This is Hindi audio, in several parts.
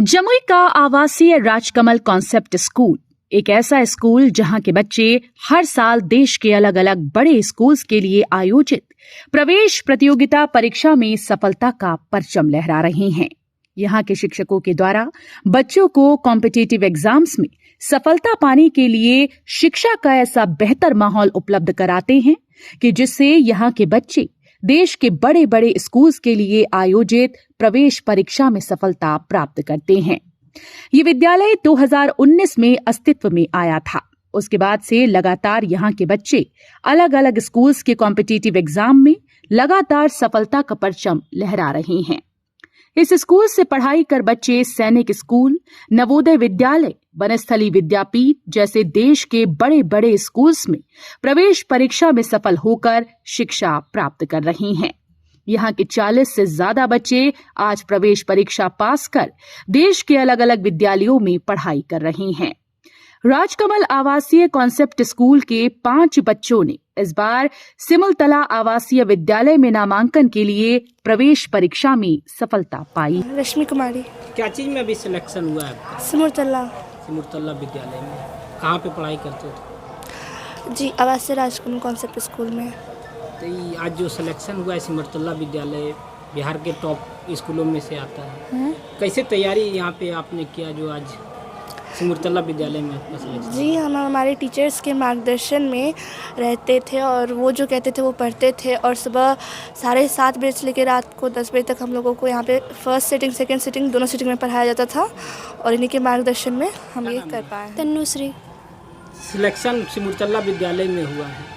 जमुई का आवासीय राजकमल कॉन्सेप्ट स्कूल एक ऐसा स्कूल जहां के बच्चे हर साल देश के अलग अलग बड़े स्कूल्स के लिए आयोजित प्रवेश प्रतियोगिता परीक्षा में सफलता का परचम लहरा रहे हैं। यहां के शिक्षकों के द्वारा बच्चों को कॉम्पिटिटिव एग्जाम्स में सफलता पाने के लिए शिक्षा का ऐसा बेहतर माहौल उपलब्ध कराते हैं कि जिससे यहां के बच्चे देश के बड़े बड़े स्कूल्स के लिए आयोजित प्रवेश परीक्षा में सफलता प्राप्त करते हैं। ये विद्यालय 2019 में अस्तित्व में आया था। उसके बाद से लगातार यहाँ के बच्चे अलग अलग स्कूल्स के कॉम्पिटिटिव एग्जाम में लगातार सफलता का परचम लहरा रहे हैं। इस स्कूल से पढ़ाई कर बच्चे सैनिक स्कूल, नवोदय विद्यालय, वनस्थली विद्यापीठ जैसे देश के बड़े बड़े स्कूल्स में प्रवेश परीक्षा में सफल होकर शिक्षा प्राप्त कर रहे हैं। यहाँ के 40 से ज्यादा बच्चे आज प्रवेश परीक्षा पास कर देश के अलग अलग विद्यालयों में पढ़ाई कर रहे हैं। राजकमल आवासीय कॉन्सेप्ट स्कूल के 5 बच्चों ने इस बार सिमुलतला आवासीय विद्यालय में नामांकन के लिए प्रवेश परीक्षा में सफलता पाई। रश्मि कुमारी। क्या चीज में अभी सिलेक्शन हुआ है? सिमुलतला विद्यालय में। कहाँ पे पढ़ाई करते हो? जी, आवासीय राजकमल कॉन्सेप्ट स्कूल में। तो ये आज जो सिलेक्शन हुआ है सिमुलतला विद्यालय बिहार के टॉप स्कूलों में से आता है। कैसे तैयारी यहाँ पे आपने किया जो आज सिमुलतला विद्यालय में आपका सिलेक्शन? जी, हम हमारे टीचर्स के मार्गदर्शन में रहते थे और वो जो कहते थे वो पढ़ते थे और सुबह 7:30 बजे से लेकर रात को 10 बजे तक हम लोगों को यहाँ पे फर्स्ट सिटिंग सेकंड सिटिंग दोनों सिटिंग में पढ़ाया जाता था और इन्हीं के मार्गदर्शन में हम ये कर पाए। तन्नुश्री। सिलेक्शन सिमुलतला विद्यालय में हुआ है।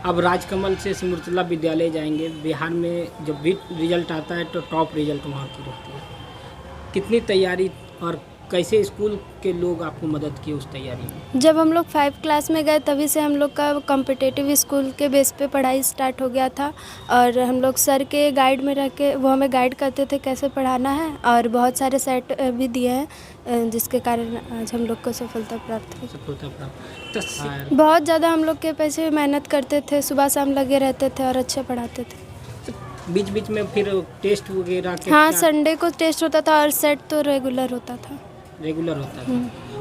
अब राजकमल से सिमुलतला विद्यालय जाएंगे। बिहार में जब भी रिजल्ट आता है तो टॉप रिजल्ट वहाँ की रहती है। कितनी तैयारी और कैसे स्कूल के लोग आपको मदद किए उस तैयारी में? जब हम लोग 5 क्लास में गए तभी से हम लोग का कॉम्पिटिटिव स्कूल के बेस पे पढ़ाई स्टार्ट हो गया था और हम लोग सर के गाइड में रह के वो हमें गाइड करते थे कैसे पढ़ाना है और बहुत सारे सेट भी दिए हैं जिसके कारण आज हम लोग को सफलता प्राप्त हुई। बहुत ज़्यादा हम लोग के पैसे मेहनत करते थे, सुबह शाम लगे रहते थे और अच्छे पढ़ाते थे। बीच बीच में फिर टेस्ट वगैरह? हाँ, संडे को टेस्ट होता था और सेट तो रेगुलर होता था।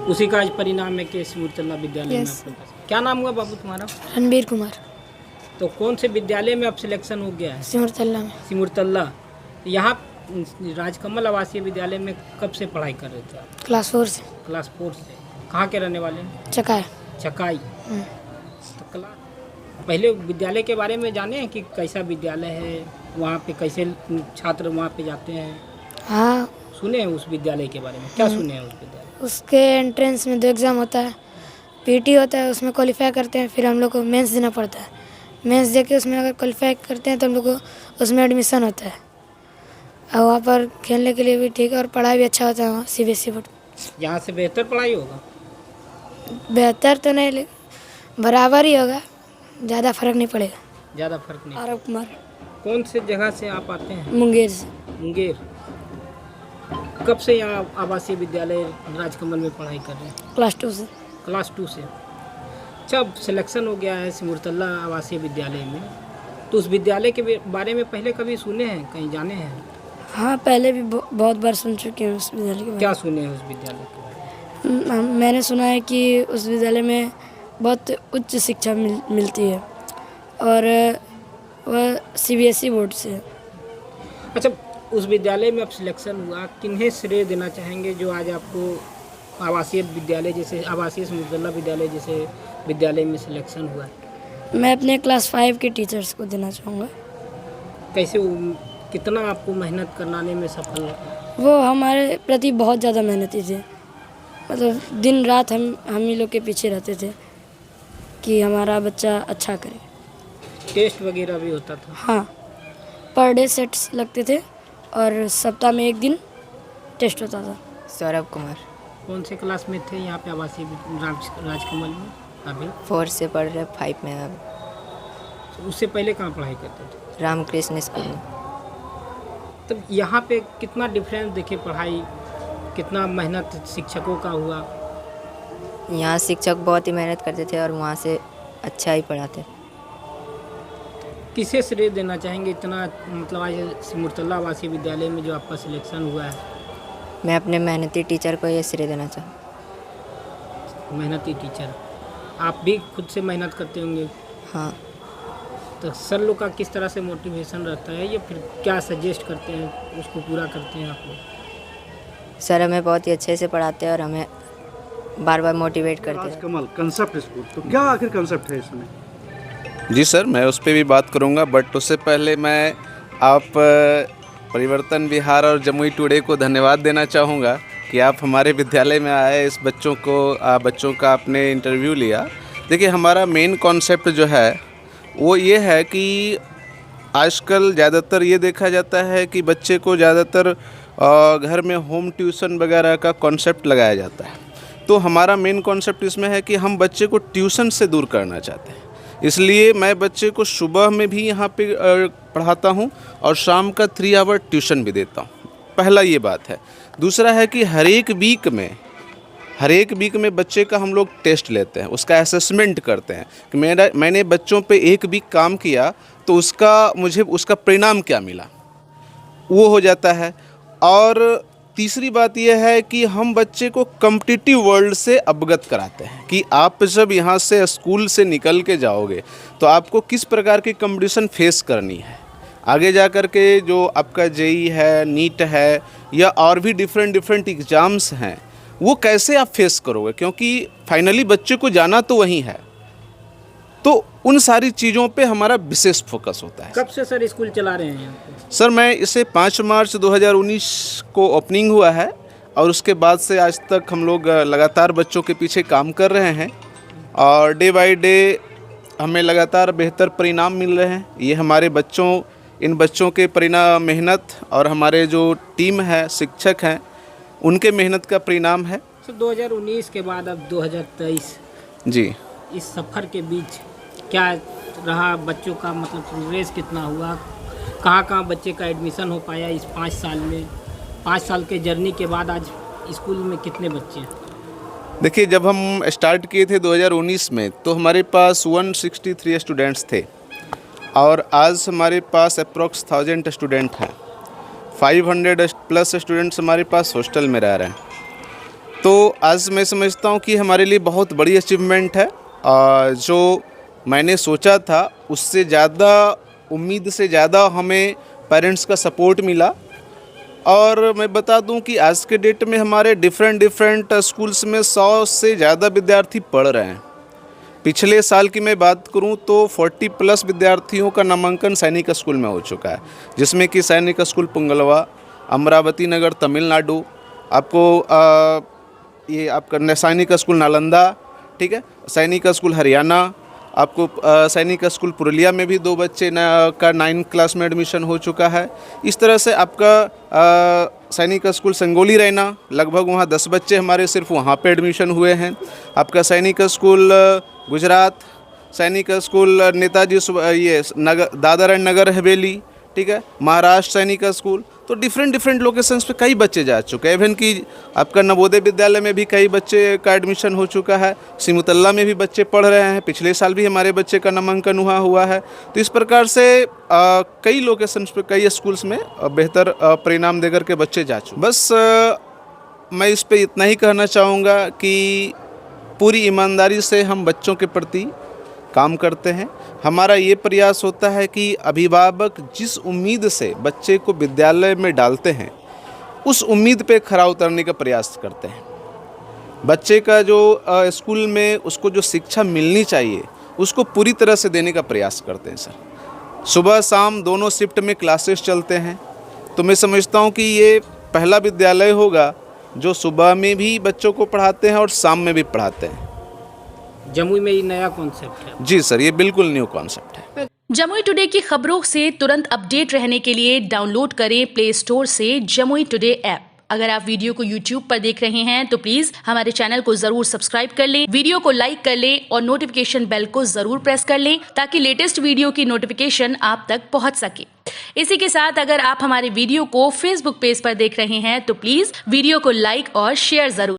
उसी का आज परिणाम है कि सिमुलतला विद्यालय में आपके पास। क्या नाम हुआ बाबू तुम्हारा? रणबीर कुमार। तो कौन से विद्यालय में अब सिलेक्शन हो गया है? सिमुलतला में। सिमुलतला। यहाँ राजकमल आवासीय विद्यालय में कब से पढ़ाई कर रहे थे आप? क्लास 4 से। क्लास 4 से। कहाँ के रहने वाले हैं? चकाई। तो पहले विद्यालय के बारे में जाने हैं कि कैसा विद्यालय है, वहाँ पे कैसे छात्र वहाँ पे जाते हैं? हाँ, सुने हैं उस विद्यालय के बारे में? क्या सुने हैं उस विद्यालय? उसके एंट्रेंस में 2 एग्ज़ाम होता है, पीटी होता है, उसमें क्वालिफाई करते हैं, फिर हम लोग को मेंस देना पड़ता है। मेंस दे के उसमें अगर क्वालिफाई करते हैं तो हम लोग को उसमें एडमिशन होता है और वहाँ पर खेलने के लिए भी ठीक है और पढ़ाई भी अच्छा होता है वहाँ CBSE बोर्ड। यहाँ से बेहतर पढ़ाई होगा? बेहतर तो नहीं, लेकिन बराबर ही होगा, ज़्यादा फर्क नहीं पड़ेगा। ज़्यादा फर्क नहीं। आरव कुमार। कौन से जगह से आप आते हैं? मुंगेर से। मुंगेर। कब से यहाँ आवासीय विद्यालय राजकमल में पढ़ाई कर रहे हैं? क्लास 2 से। क्लास 2 से। अच्छा, सिलेक्शन हो गया है सिमुलतला आवासीय विद्यालय में, तो उस विद्यालय के बारे में पहले कभी सुने हैं, कहीं जाने हैं? हाँ, पहले भी बहुत बार सुन चुके हैं उस विद्यालय के बारे में। क्या सुने हैं उस विद्यालय के बारे में? मैंने सुना है कि उस विद्यालय में बहुत उच्च शिक्षा मिलती है और वह CBSE बोर्ड से है। अच्छा, उस विद्यालय में अब सिलेक्शन हुआ, किन्हें श्रेय देना चाहेंगे जो आज आपको आवासीय विद्यालय जैसे आवासीय सिमुलतला विद्यालय जैसे विद्यालय में सिलेक्शन हुआ है? मैं अपने क्लास 5 के टीचर्स को देना चाहूँगा। कैसे कितना आपको मेहनत कराने में सफल? वो हमारे प्रति बहुत ज़्यादा मेहनती थे, मतलब दिन रात हम ही लोग के पीछे रहते थे कि हमारा बच्चा अच्छा करे। टेस्ट वगैरह भी होता था? हाँ, पर डे सेट्स लगते थे और सप्ताह में 1 दिन टेस्ट होता था। सौरभ कुमार। कौन से क्लास में थे यहाँ पे आवासीय राजकमल में? अभी 4 से पढ़ रहे, 5 में अब। तो उससे पहले कहाँ पढ़ाई करते थे? रामकृष्ण स्कूल में। तब यहाँ पे कितना डिफरेंस देखे पढ़ाई, कितना मेहनत शिक्षकों का हुआ? यहाँ शिक्षक बहुत ही मेहनत करते थे और वहाँ से अच्छा ही पढ़ाते। किसे श्रेय देना चाहेंगे इतना, मतलब आज सिमुलतला आवासीय विद्यालय में जो आपका सिलेक्शन हुआ है? मैं अपने मेहनती टीचर को ये श्रेय देना चाहूँ। मेहनती टीचर, आप भी खुद से मेहनत करते होंगे, हाँ, तो सर लोग का किस तरह से मोटिवेशन रहता है या फिर क्या सजेस्ट करते हैं उसको पूरा करते हैं आप लोग? सर हमें बहुत ही अच्छे से पढ़ाते हैं और हमें बार बार मोटिवेट करते हैं। राजकमल कंसेप्ट स्कूल, तो क्या आखिर कंसेप्ट है इसमें? जी सर, मैं उस पर भी बात करूंगा, बट उससे पहले मैं आप परिवर्तन बिहार और जमुई टुडे को धन्यवाद देना चाहूँगा कि आप हमारे विद्यालय में आए, इस बच्चों का आपने इंटरव्यू लिया। देखिए, हमारा मेन कॉन्सेप्ट जो है वो ये है कि आजकल ज़्यादातर ये देखा जाता है कि बच्चे को ज़्यादातर घर में होम ट्यूशन वगैरह का कॉन्सेप्ट लगाया जाता है। तो हमारा मेन कॉन्सेप्ट इसमें है कि हम बच्चे को ट्यूशन से दूर करना चाहते हैं। इसलिए मैं बच्चे को सुबह में भी यहाँ पे पढ़ाता हूँ और शाम का 3 आवर ट्यूशन भी देता हूँ। पहला ये बात है। दूसरा है कि हर एक वीक में बच्चे का हम लोग टेस्ट लेते हैं, उसका असेसमेंट करते हैं कि मैंने बच्चों पे 1 वीक काम किया तो मुझे उसका परिणाम क्या मिला, वो हो जाता है। और तीसरी बात यह है कि हम बच्चे को कॉम्पिटिटिव वर्ल्ड से अवगत कराते हैं कि आप जब यहाँ से स्कूल से निकल के जाओगे तो आपको किस प्रकार की कंपटीशन फेस करनी है। आगे जा कर के जो आपका जेई है, नीट है या और भी डिफरेंट एग्ज़ाम्स हैं, वो कैसे आप फेस करोगे, क्योंकि फाइनली बच्चे को जाना तो वहीं है। तो उन सारी चीज़ों पे हमारा विशेष फोकस होता है। कब से सर स्कूल चला रहे हैं यहाँ पे? सर, मैं इसे 5 मार्च 2019 को ओपनिंग हुआ है और उसके बाद से आज तक हम लोग लगातार बच्चों के पीछे काम कर रहे हैं और डे बाय डे हमें लगातार बेहतर परिणाम मिल रहे हैं। ये हमारे इन बच्चों के परिणाम, मेहनत और हमारे जो टीम है, शिक्षक हैं, उनके मेहनत का परिणाम है। सर 2019 के बाद अब 2023 जी, इस सफ़र के बीच क्या रहा बच्चों का, मतलब प्रोग्रेस कितना हुआ, कहाँ बच्चे का एडमिशन हो पाया इस 5 साल में? 5 साल के जर्नी के बाद आज स्कूल में कितने बच्चे हैं? देखिए, जब हम स्टार्ट किए थे 2019 में तो हमारे पास 163 स्टूडेंट्स थे और आज हमारे पास अप्रॉक्स 1000 स्टूडेंट हैं। 500 प्लस स्टूडेंट्स हमारे पास हॉस्टल में रह रहे हैं। तो आज मैं समझता हूँ कि हमारे लिए बहुत बड़ी अचीवमेंट है। जो मैंने सोचा था उससे ज़्यादा, उम्मीद से ज़्यादा हमें पेरेंट्स का सपोर्ट मिला। और मैं बता दूं कि आज के डेट में हमारे डिफरेंट स्कूल्स में 100 से ज़्यादा विद्यार्थी पढ़ रहे हैं। पिछले साल की मैं बात करूं तो 40 प्लस विद्यार्थियों का नामांकन सैनिक स्कूल में हो चुका है, जिसमें कि सैनिक स्कूल पुंगलवा, अमरावती नगर तमिलनाडु, ये आपका सैनिक स्कूल नालंदा, ठीक है, सैनिक स्कूल हरियाणा, आपको सैनिक स्कूल पुरुलिया में भी 2 बच्चे का 9th क्लास में एडमिशन हो चुका है। इस तरह से आपका सैनिक स्कूल संगोली रैना, लगभग वहाँ 10 बच्चे हमारे सिर्फ वहाँ पे एडमिशन हुए हैं। आपका सैनिक स्कूल गुजरात, सैनिक स्कूल नेताजी दादर एंड नगर हवेली, ठीक है, महाराष्ट्र सैनिक स्कूल। तो डिफरेंट लोकेशंस पे कई बच्चे जा चुके हैं। इवन कि आपका नवोदय विद्यालय में भी कई बच्चे का एडमिशन हो चुका है, सिमुतल्ला में भी बच्चे पढ़ रहे हैं, पिछले साल भी हमारे बच्चे का नामांकन हुआ है। तो इस प्रकार से कई लोकेशंस पे, कई स्कूल्स में बेहतर परिणाम देकर के बच्चे जा चुके। बस मैं इस पे इतना ही कहना चाहूँगा कि पूरी ईमानदारी से हम बच्चों के प्रति काम करते हैं। हमारा ये प्रयास होता है कि अभिभावक जिस उम्मीद से बच्चे को विद्यालय में डालते हैं, उस उम्मीद पे खरा उतरने का प्रयास करते हैं। बच्चे का जो स्कूल में उसको जो शिक्षा मिलनी चाहिए उसको पूरी तरह से देने का प्रयास करते हैं सर। सुबह शाम दोनों शिफ्ट में क्लासेस चलते हैं, तो मैं समझता हूँ कि ये पहला विद्यालय होगा जो सुबह में भी बच्चों को पढ़ाते हैं और शाम में भी पढ़ाते हैं। जमुई में ये नया कॉन्सेप्ट है? जी सर, ये बिल्कुल न्यू कॉन्सेप्ट है। जमुई टुडे की खबरों से तुरंत अपडेट रहने के लिए डाउनलोड करें प्ले स्टोर से जमुई टुडे ऐप। अगर आप वीडियो को YouTube पर देख रहे हैं तो प्लीज हमारे चैनल को जरूर सब्सक्राइब कर लें, वीडियो को लाइक कर लें और नोटिफिकेशन बेल को जरूर प्रेस कर लें ताकि लेटेस्ट वीडियो की नोटिफिकेशन आप तक पहुंच सके। इसी के साथ अगर आप हमारे वीडियो को Facebook पेज पर देख रहे हैं तो प्लीज वीडियो को लाइक और शेयर जरूर